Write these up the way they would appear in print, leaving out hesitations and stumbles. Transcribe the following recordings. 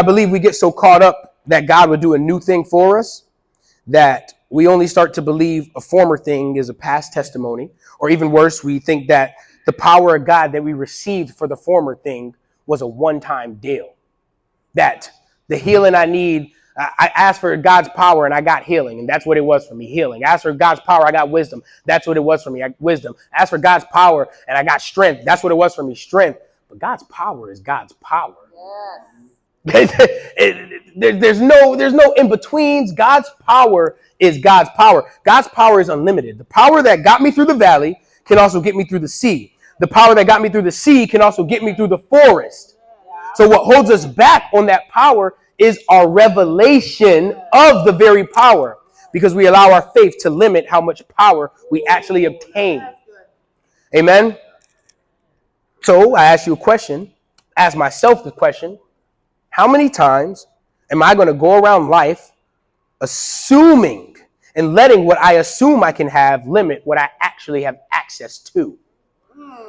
I believe we get so caught up that God would do a new thing for us that we only start to believe a former thing is a past testimony, or even worse, we think that the power of God that we received for the former thing was a one-time deal. That the healing I need, I asked for God's power and I got healing, and that's what it was for me, healing. I asked for God's power, I got wisdom. That's what it was for me, wisdom. I asked for God's power and I got strength. That's what it was for me, strength. But God's power is God's power. There's no in-betweens. God's power is God's power. God's power is unlimited. The power that got me through the valley can also get me through the sea. The power that got me through the sea can also get me through the forest. So what holds us back on that power is our revelation of the very power, because we allow our faith to limit how much power we actually obtain. Amen. So I ask you a question, ask myself the question, how many times am I going to go around life assuming and letting what I assume I can have limit what I actually have access to?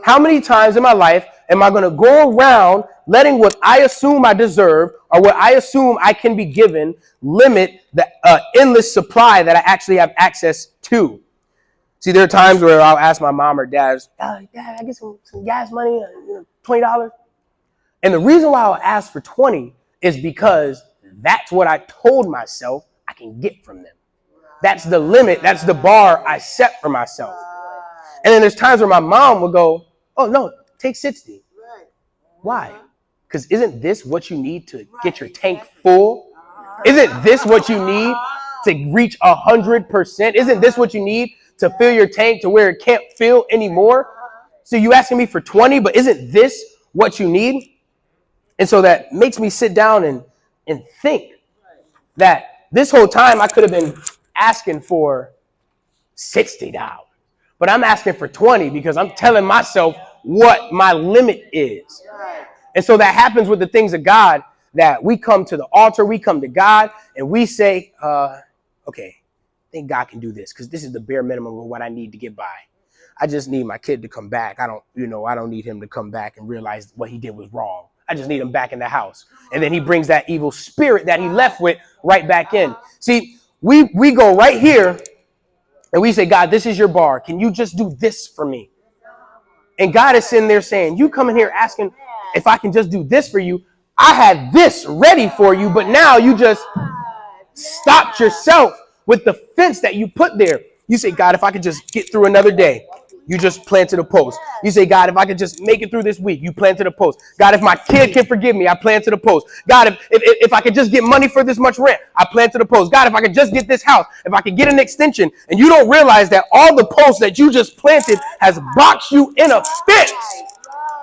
How many times in my life am I going to go around letting what I assume I deserve or what I assume I can be given limit the endless supply that I actually have access to? See, there are times where I'll ask my mom or dad, Dad, I get some gas money, $20. And the reason why I'll ask for 20 is because that's what I told myself I can get from them. That's the limit. That's the bar I set for myself. And then there's times where my mom will go, oh, no, take 60. Why? Because isn't this what you need to get your tank full? Isn't this what you need to reach 100%? Isn't this what you need to fill your tank to where it can't fill anymore? So you asking me for 20, but isn't this what you need? And so that makes me sit down and think that this whole time I could have been asking for $60, but I'm asking for 20 because I'm telling myself what my limit is. And so that happens with the things of God, that we come to the altar, we come to God, and we say, okay, I think God can do this because this is the bare minimum of what I need to get by. I just need my kid to come back. I don't need him to come back and realize what he did was wrong. I just need him back in the house. And then he brings that evil spirit that he left with right back in. See, we go right here and we say, God, this is your bar. Can you just do this for me? And God is sitting there saying, you come in here asking if I can just do this for you. I had this ready for you, but now you just stopped yourself with the fence that you put there. You say, God, if I could just get through another day. You just planted a post. You say, God, if I could just make it through this week, you planted a post. God, if my kid can forgive me, I planted a post. God, if I could just get money for this much rent, I planted a post. God, if I could just get this house, if I could get an extension, and you don't realize that all the posts that you just planted has boxed you in a fence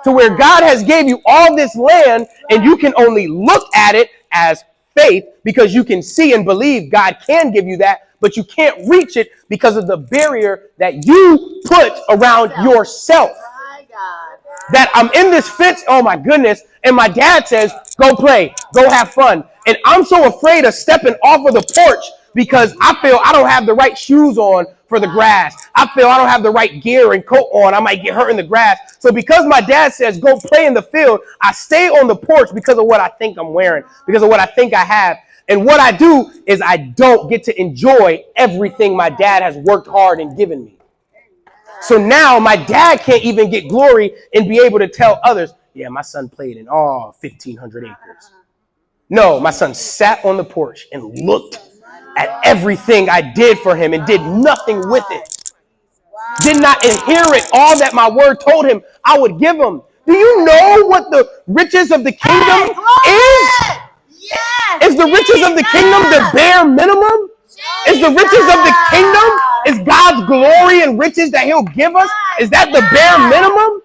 to where God has gave you all this land, and you can only look at it as faith because you can see and believe God can give you that, but you can't reach it because of the barrier that you put around yourself. That I'm in this fence, oh my goodness, and my dad says, go play, go have fun. And I'm so afraid of stepping off of the porch because I feel I don't have the right shoes on for the grass. I feel I don't have the right gear and coat on. I might get hurt in the grass. So because my dad says, go play in the field, I stay on the porch because of what I think I'm wearing, because of what I think I have. And what I do is I don't get to enjoy everything my dad has worked hard and given me. So now my dad can't even get glory and be able to tell others, yeah, my son played in all 1,500 acres. No, my son sat on the porch and looked at everything I did for him and did nothing with it. Did not inherit all that my word told him I would give him. Do you know what the riches of the kingdom is? Yes, is the riches of the kingdom the bare minimum? Is the riches of the kingdom, is God's glory and riches that he'll give us, is that the bare minimum?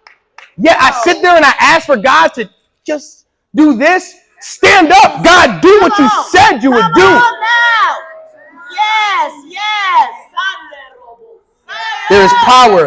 Yet I sit there and I ask for God to just do this. Stand up, God, do what you said you would do. Yes. There is power